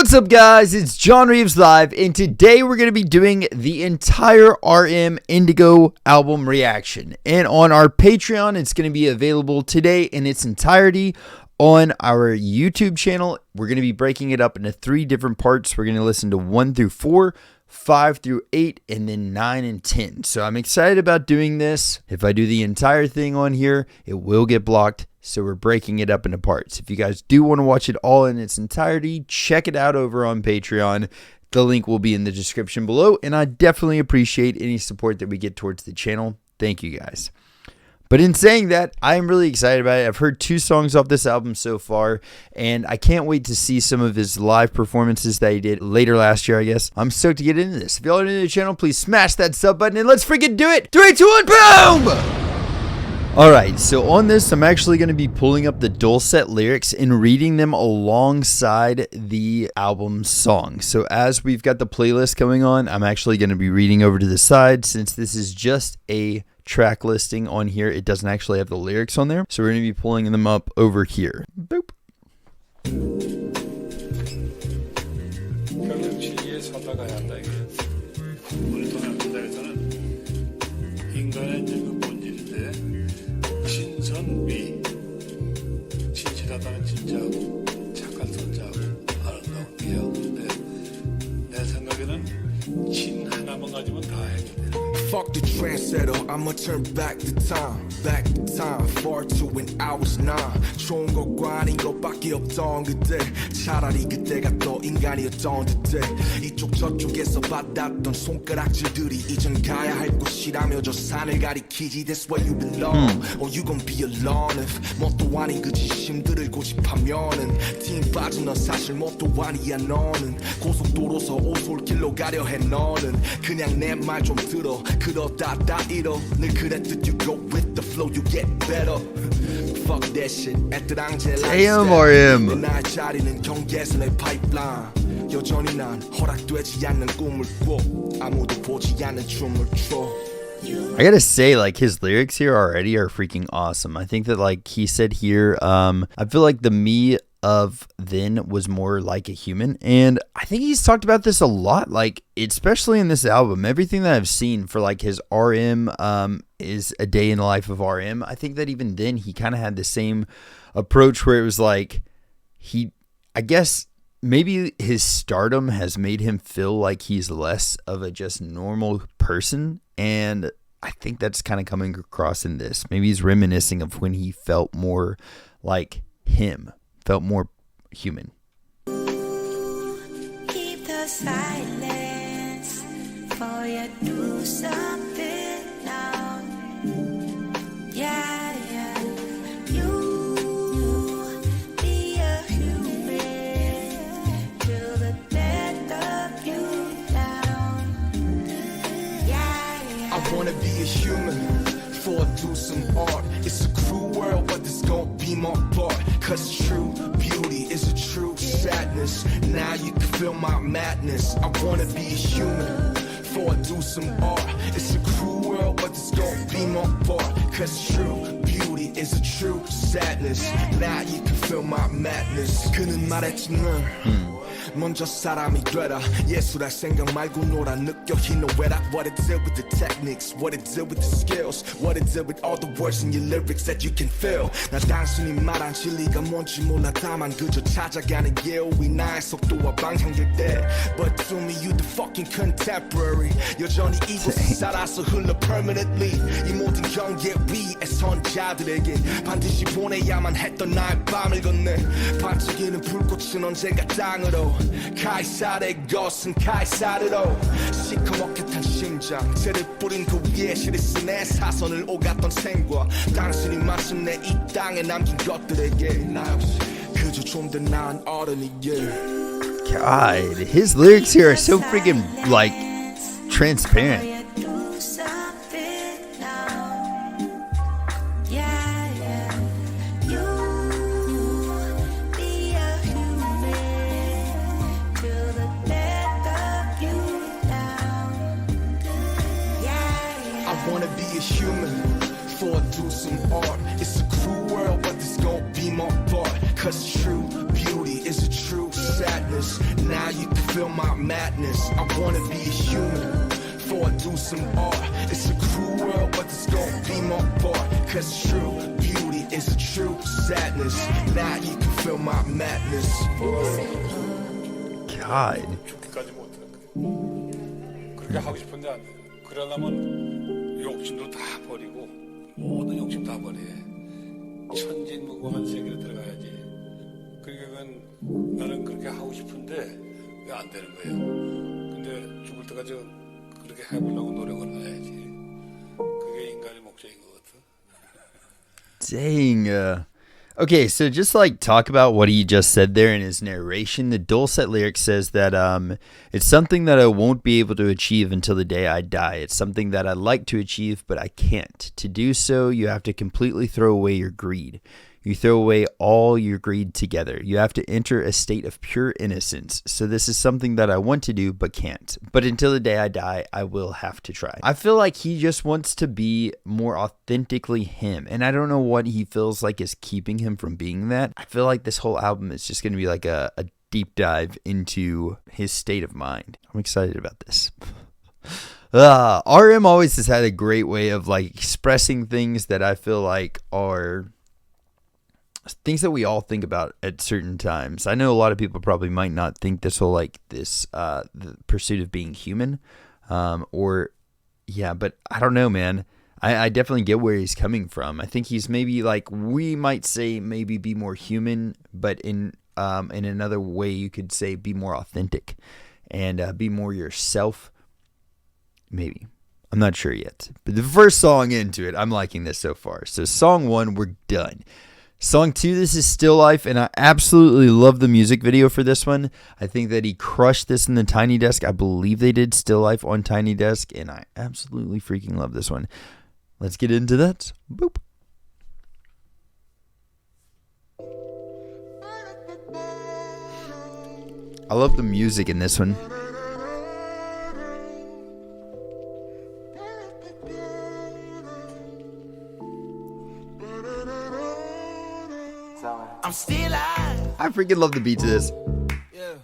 What's up, guys? It's John Reeves Live, and today we're going to be doing the entire RM Indigo album reaction. And on our Patreon, it's going to be available today in its entirety. On our YouTube channel, we're going to be breaking it up into 3 different parts. We're going to listen to 1 through 4, 5 through 8, and then 9 and 10. So I'm excited about doing this. If I do the entire thing on here, it will get blocked. So we're breaking it up into parts. If you guys do want to watch it all in its entirety, check it out over on Patreon. The link will be in the description below. And I definitely appreciate any support that we get towards the channel. Thank you guys. But in saying that, I am really excited about it. I've heard 2 songs off this album so far, and I can't wait to see some of his live performances that he did later last year, I guess. I'm stoked to get into this. If y'all are new to the channel, please smash that sub button, and let's freaking do it! 3, 2, 1, boom! Alright, so on this, I'm actually going to be pulling up the dulcet lyrics and reading them alongside the album song. So as we've got the playlist going on, I'm actually going to be reading over to the side. Since this is just a track listing on here, it doesn't actually have the lyrics on there. So we're going to be pulling them up over here. Boop. 신선미 진실하다는 진짜하고 착한 선자하고 아름다운 미하고인데 내 생각에는 진 하나만 가지면 다 해도 되는 거야. Fuck the trendsetter, I'ma turn back the time far to when I was 9. 좋은 것과 아닌 것밖에 없던 그때 차라리 그때가 더 인간이었던 듯해. 이쪽 저쪽에서 받았던 손가락질들이 이젠 가야 할 곳이라며 저 산을 가리키지. That's where you belong or you gon' be alone. If 뭣도 아닌 그 지심들을 고집하면은 팀 빠진 넌 사실 뭣도 아니야. 너는 고속도로서 오솔길로 가려 해. 너는 그냥 내 말 좀 들어. 그러다 다 잃어. 늘 그랬듯 you go with the flow you get better. Fuck that shit. Damn, RM. 나의 자리는 경계에서 내 파이프라인. 여전히 난 허락되지 않는 꿈을 꿔. 아무도 보지 않는 춤을 춰. I gotta say, like, his lyrics here already are freaking awesome. I think that, like he said here, I feel like the me of then was more like a human, and I think he's talked about this a lot, like especially in this album. Everything that I've seen for like his RM is a day in the life of RM. I think that even then he kind of had the same approach where it was like I guess maybe his stardom has made him feel like he's less of a just normal person, and I think that's kind of coming across in this. Maybe he's reminiscing of when he felt more like him, felt more human. Keep the silence for you do something now. Yeah, yeah. You be a human till the death of you down. Yeah, yeah. I wanna be a human before I do some art. It's a cruel world, but this gon' be my part. Cause true beauty is a true sadness. Now you can feel my madness. I wanna be a human before I do some art. It's a cruel world, but this gon' be my part. Cause true beauty is a true sadness. Now you can feel my madness. 그는 말했지 늘 먼저 사람이 되라. 예술할 생각 말고 놀아. 느껴 you know what it did with the techniques, what it did with the skills, what it did with all the words in your lyrics that you can feel. 나 단순히 말한 진리가 뭔지 몰라. 다만 그저 찾아가는 예우이 나의 속도와 방향일 때. But to me you the fucking contemporary. 여전히 이곳에 살아서 흘러 permanently. 이 모든 경계 위에 선 자들에게 반드시 보내야만 했던 나의 밤을 건네. 반짝이는 불꽃은 언젠가 땅으로. 카이사르의 것은 카이사르로. 시커멓게 탄 심장 새를 뿌린 그 위에 실을 쓴 내 사선을 오갔던 생과 당신이 마침내 이 땅에 남긴 것들에게 나 역시 그저 좀 더 나은 어른이게. God, his lyrics here are so freaking like transparent. I wanna be a human before I do some art. It's a cruel world, but this gon' be my part. Cause true beauty is a true sadness. Now you can feel my madness. I wanna be a human before I do some art. It's a cruel world, but it's gonna be my part. Cause true beauty is a true sadness. Now you can feel my madness. God. 죽기까지 못하는 거예요. 그렇게 하고 싶은데 안 돼요. 그러려면 욕심도 다 버리고 모든 욕심 다 버려. 천진무구한 세계로 들어가야지. 그러니까 그건 나는 그렇게 하고 싶은데 왜 안 되는 거예요. 근데 죽을 때까지 그렇게 해보려고 노력을 해야지. 그게 인간의 목적인 것 같아. Dang. Okay, so just like talk about what he just said there in his narration. The dulcet lyric says that it's something that I won't be able to achieve until the day I die. It's something that I'd like to achieve, but I can't. To do so, you have to completely throw away your greed. You throw away all your greed together. You have to enter a state of pure innocence. So this is something that I want to do but can't. But until the day I die, I will have to try. I feel like he just wants to be more authentically him. And I don't know what he feels like is keeping him from being that. I feel like this whole album is just going to be like a deep dive into his state of mind. I'm excited about this. RM always has had a great way of like expressing things that I feel like are things that we all think about at certain times. I know a lot of people probably might not think this whole like this the pursuit of being human but I don't know, man. I definitely get where he's coming from. I think he's maybe like, we might say maybe be more human, but in another way you could say be more authentic and be more yourself. Maybe. I'm not sure yet. But the first song into it, I'm liking this so far. So song 1, we're done. Song 2, this is Still Life, and I absolutely love the music video for this one. I think that he crushed this in the Tiny Desk. I believe they did Still Life on Tiny Desk, and I absolutely freaking love this one. Let's get into that. Boop. I love the music in this one. I'm still alive. I freaking love the beat to this. Yeah.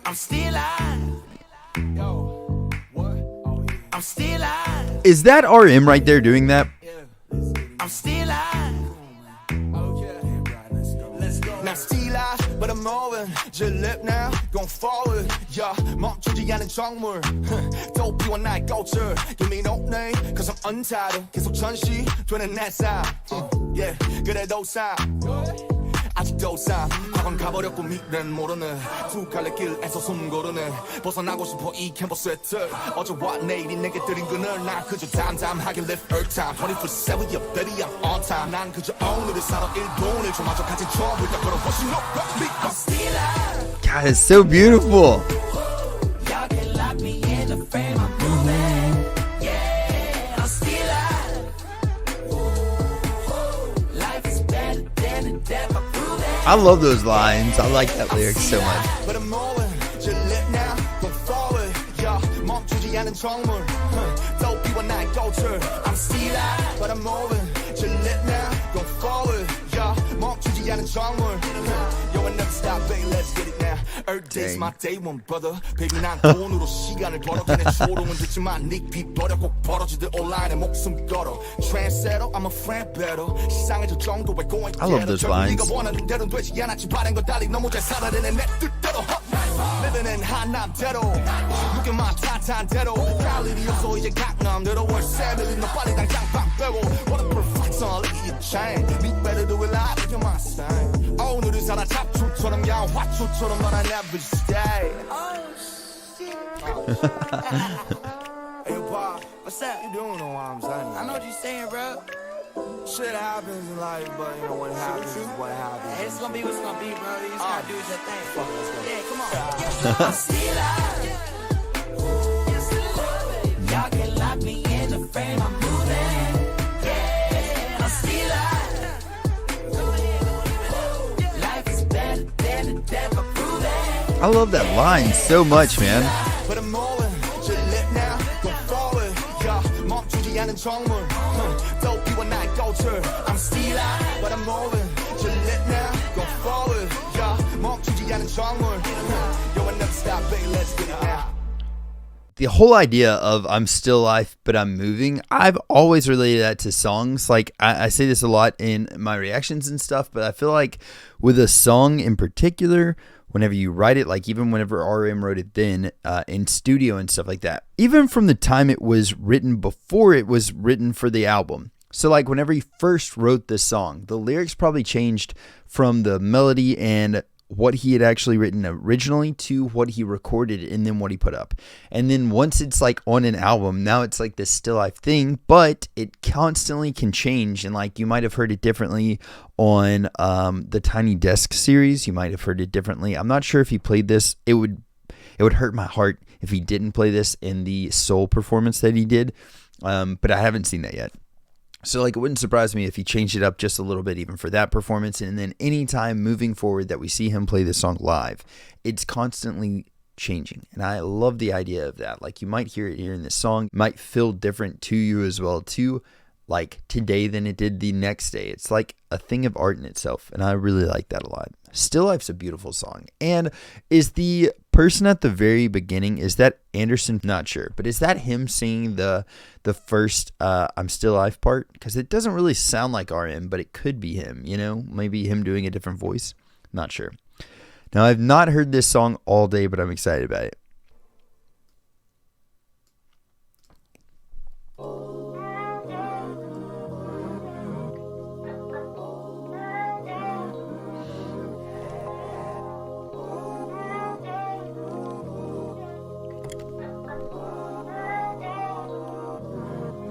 I'm still alive. Yo. What? Oh, yeah. I'm still alive. Is that RM right there doing that? Yeah. I'm still alive. Oh yeah. Let's go. Now still alive, but I'm moving. Just live now, going forward. Yeah. 멈추지 않은 정물. 또 비워 나의 culture. Give me no name, cause I'm untitled. 계속 전시되는 내 삶. Yeah. 그래도 삶. 아직도 삶 과거는 가버렸고 미래는 모르는 두 갈래 길에서 숨 고르는 벗어나고 싶어 이 캔버스의 틀 어제와 내일이 내게 들인 그늘 난 그저 담담하게 live earth time 24/7 yeah baby I'm on time 난 그저 오늘을 살아 1분 1초마저 가진 처음을 다 걸어보신 no I'm still alive. God, it's so beautiful. Y'all can lock me in the frame I'm moving. Yeah, I'm still alive. Life is better than the death. I love those lines. I like that lyric so much. But I'm moving, just live now, go forward. Yeah, 멈추지 않은 정물. 또 비워 나의 culture. I'm still alive, but I'm moving, just live now, go forward. Yeah, 멈추지 않은 정물. Yo, I never stop, baby, let's get it now. Earth day's my day one, brother. Baby, 난 돈으로 시간을 벌어. 내 초롱은 듣지만 네 비버려 꼭 벌어지듯 온라인에 목숨 걸어. Trendsetter, I'm a friend better. 시상의 저 정도의 going I love those lines. 네가 원하는 대로는 되지 않았지 바른 거 달리 너무 잘 살아내는 내 뜻대로. Living in 한남대로. Look at my 타탄 대로. 갈 일이 없어 이제 강남대로. 월세 밀린 너 빨리 당장 방 빼고. What a perfect song, look at your chain. Me better do it live, look at my style. 오늘을 살아 잡초처럼 야 화초처럼 넌 I never stay. Oh shit. Hey Pop, what's up? You doing know what I'm saying? I know what you're saying, bro. Shit happens in life, but you know what happens is what happens. Hey, it's gonna be what's gonna be, bro. You just gotta do your thing. Fuck it, let's go. Yeah, come on. I'm still alive. Y'all can lock me in the frame I'm moving. Yeah, I'm still alive. Life is better than the death of proving. I love that line so much, man. But I'm moving, just live now, go forward. Yeah, 멈추지 않은 정물. 또 비워 나의 culture. I'm still alive, but I'm moving, just live now, go forward. Yeah, 멈추지 않은 정물 Yo, I never stop, baby, let's get it now. The whole idea of I'm still alive, but I'm moving, I've always related that to songs. Like, I say this a lot in my reactions and stuff, but I feel like with a song in particular, whenever you write it, like even whenever RM wrote it then in studio and stuff like that, even from the time it was written before it was written for the album. So like whenever he first wrote this song, the lyrics probably changed from the melody and what he had actually written originally to what he recorded and then what he put up. And then once it's like on an album, now it's like this still life thing, but it constantly can change. And like you might have heard it differently on the Tiny Desk series. You might have heard it differently. I'm not sure if he played this. It would hurt my heart if he didn't play this in the Soul performance that he did. But I haven't seen that yet. So like it wouldn't surprise me if he changed it up just a little bit even for that performance. And then anytime moving forward that we see him play this song live, it's constantly changing. And I love the idea of that. Like you might hear it here in this song, it might feel different to you as well too, like today than it did the next day. It's like a thing of art in itself. And I really like that a lot. Still Life's a beautiful song. And is the person at the very beginning, is that Anderson? Not sure, but is that him singing the first I'm Still Alive part? Because it doesn't really sound like RM, but it could be him, you know, maybe him doing a different voice. Not sure. Now I've not heard this song all day, but I'm excited about it.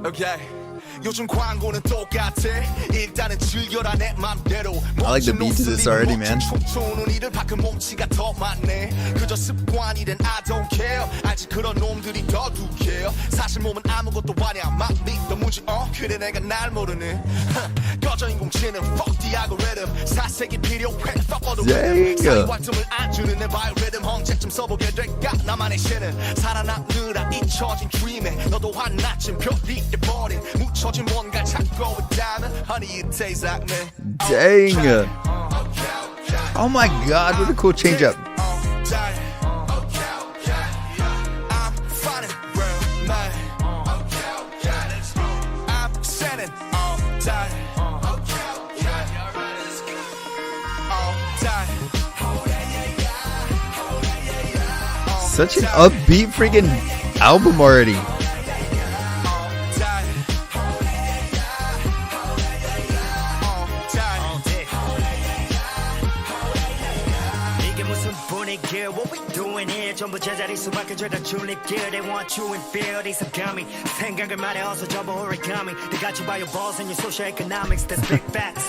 Okay. 요즘 광고는 똑같아. 일단은 즐겨라 내 맘대로. I like the beat to this already, man. 춤추는 이들 밖은 몸치가 더 많네. 그저 습관이든 I don't care. 아직 그런 놈들이 더 두께요. 사실 몸은 아무것도 아니야. 막 믿어무지 그래 내가 날 모르는. 꺼져 인공지능 fuck the algorithm. 사색이 필요해 fuck all the rhythm. 사이활tum을 안 주는 내 바이오리듬 언제쯤 써보게 될까 나만의 신은 살아남느라 잊혀진 dream에 너도 하나쯤 별이 돼버린 묻혀진 뭔가 찾고 있다면 honey it tastes like me. Dang. Oh my god, what a cool change up. Such an upbeat freaking album already. What we doing here 전부 제자리 수밖에 죄다 줄일게 They want you in fear 이 습감이 생각을 말해 어서 전부 origami They got you by your balls and your social economics That's big facts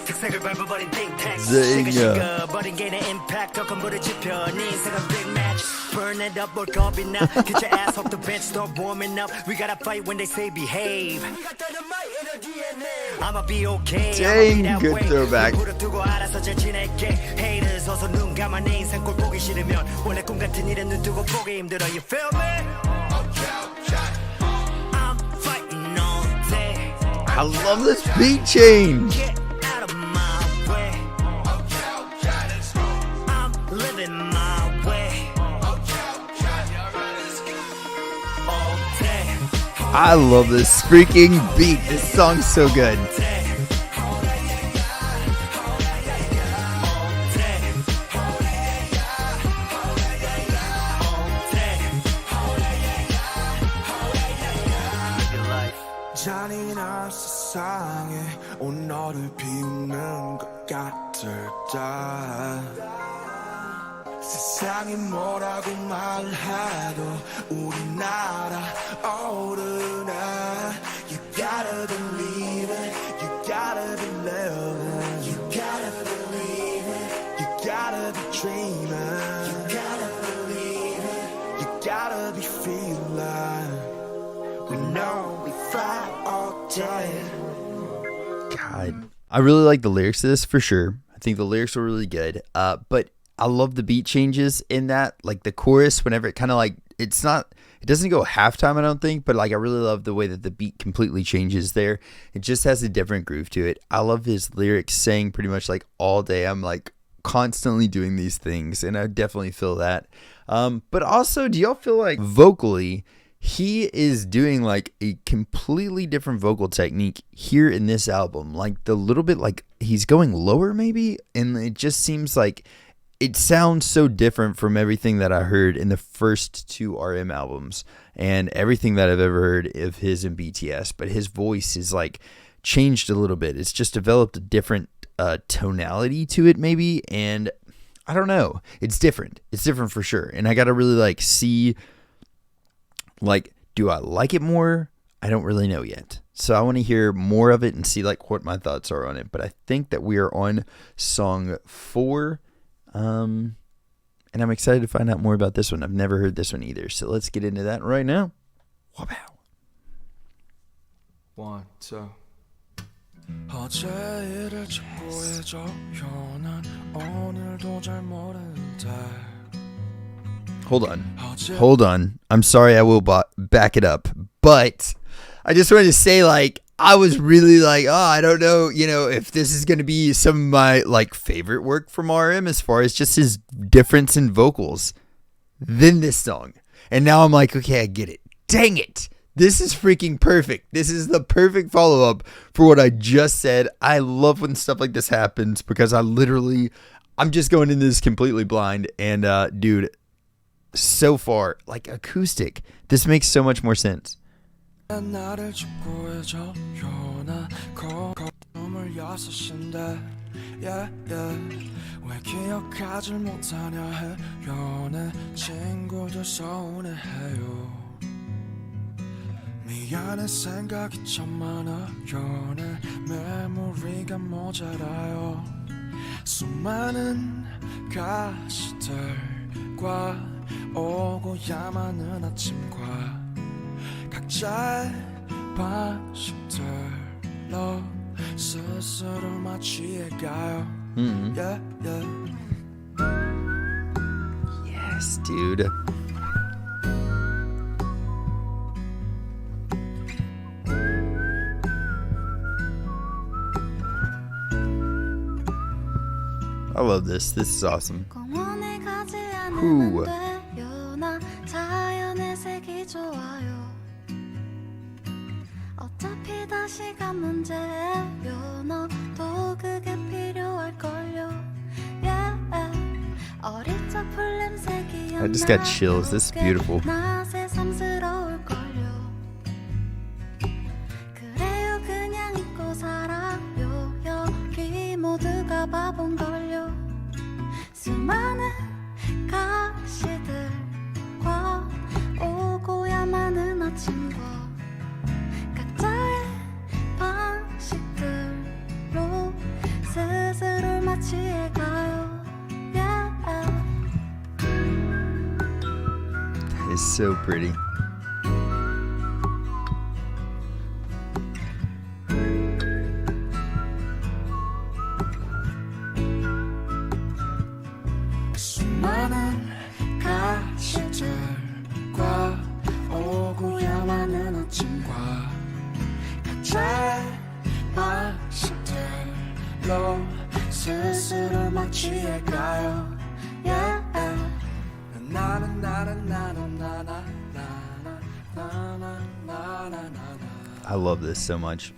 특색을 밟아버린 think tanks 식어버린 개인의 impact 더 큰 불을 지펴 네 인생은 big match Burn it up 뭘 겁이 나 Get your ass off the bench start warming up We gotta fight when they say behave We got dynamite in our DNA I'ma be okay Dang, good throwback. 두고 알아서 잘 지낼게 Haters 어서 눈 감아 내 인생 꼴 보기 싫으면 원래 꿈 같은 일은 눈 뜨고 보기 힘들어 You feel me? I'm fighting all day I love this beat change. Get out of my way I'm living my way all day I love this freaking beat. This song's so good. 잔인한 세상에 오너를 비우는 것 같을까 세상이 뭐라고 말해도 우리나라 오르나 You gotta believe it You gotta believe it You gotta believe it You gotta be dreaming You gotta believe it You gotta be feeling We know we fight all day. God, I really like the lyrics to this for sure. I think the lyrics were really good. But I love the beat changes in that, like the chorus. Whenever it kind of like it doesn't go halftime, I don't think, but like I really love the way that the beat completely changes there. It just has a different groove to it. I love his lyrics saying pretty much like all day I'm like constantly doing these things, and I definitely feel that. But also, do y'all feel like vocally he is doing like a completely different vocal technique here in this album? Like the little bit like he's going lower maybe, and it just seems like it sounds so different from everything that I heard in the first 2 RM albums and everything that I've ever heard of his in BTS. But his voice is like changed a little bit. It's just developed a different tonality to it maybe, and I don't know. It's different. It's different for sure. And I got to really like see, like, do I like it more? I don't really know yet. So I want to hear more of it and see like what my thoughts are on it. But I think that we are on song 4. And I'm excited to find out more about this one. I've never heard this one either. So let's get into that right now. Wow. 1, 2. 어제 일을 직구해줘 난 오늘도 잘 모르는데. Hold on. I'm sorry, I will back it up. But I just wanted to say, like, I was really like, I don't know, if this is going to be some of my like favorite work from RM as far as just his difference in vocals than this song. And now I'm like, okay, I get it. Dang it. This is freaking perfect. This is the perfect follow-up for what I just said. I love when stuff like this happens because I'm just going into this completely blind. And dude, so far, like acoustic, this makes so much more sense. 나를 축구해줘 요나 거짓말 6인데 왜 기억하질 못하냐 해 연애 친구들 서운해해요 미안해 생각이 참 많아 연애 메모리가 모자라요 수많은 가시들과 오고야마는 아침과 각자의 방식들로 스스로 마취해가요. Yes, dude. I love this. This is awesome. Ooh. 어차피 다시 간 문제예요 너도 그게 필요할걸요 어릴 적 풀냄새 I just got chills. This is beautiful. 나 새삼스러울걸요 그래요 그냥 잊고 살아요 여기 모두가 바본걸요 수많은 가시들과 오고야 많은 아침과 방식들로 스스로 마취해가요. That is so pretty. 수많은 가시들과 오고야 많은 아침과 각자의 방식들로 스스로 마취해가요 I love this so much.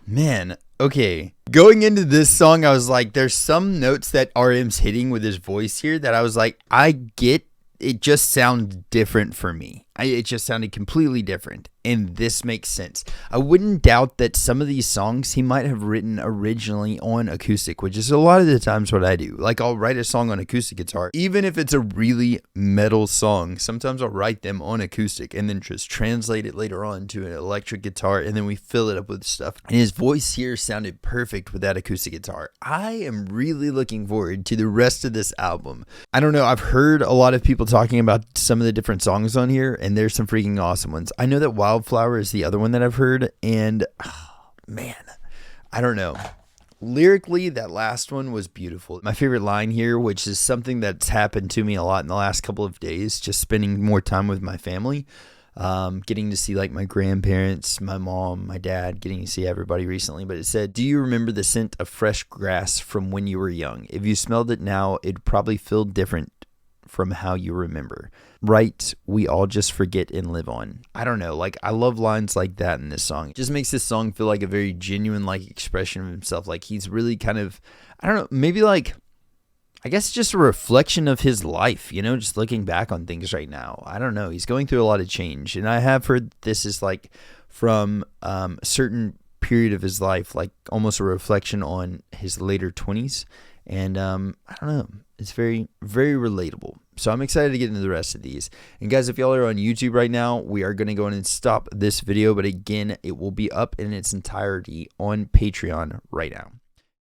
Man, okay. Going into this song, I was like, there's some notes that RM's hitting with his voice here that I was like, I get it, just sounds different for me. It just sounded completely different. And this makes sense. I wouldn't doubt that some of these songs he might have written originally on acoustic, which is a lot of the times what I do. Like I'll write a song on acoustic guitar, even if it's a really metal song. Sometimes I'll write them on acoustic and then just translate it later on to an electric guitar, and then we fill it up with stuff. And his voice here sounded perfect with that acoustic guitar. I am really looking forward to the rest of this album. I don't know. I've heard a lot of people talking about some of the different songs on here, and there's some freaking awesome ones. I know that Wildflower is the other one that I've heard, and man, I don't know. Lyrically, that last one was beautiful. My favorite line here, which is something that's happened to me a lot in the last couple of days, just spending more time with my family, getting to see like my grandparents, my mom, my dad, getting to see everybody recently. But it said, "Do you remember the scent of fresh grass from when you were young? If you smelled it now, it'd probably feel different from how you remember. Right, we all just forget and live on." I don't know, like I love lines like that in this song. It just makes this song feel like a very genuine like expression of himself. Like he's really kind of, I don't know, maybe like, I guess just a reflection of his life, you know, just looking back on things right now. I don't know, he's going through a lot of change, and I have heard this is like from a certain period of his life, like almost a reflection on his later 20s. And I don't know, it's very, very relatable. So I'm excited to get into the rest of these. And guys, if y'all are on YouTube right now, we are going to go in and stop this video. But again, it will be up in its entirety on Patreon right now.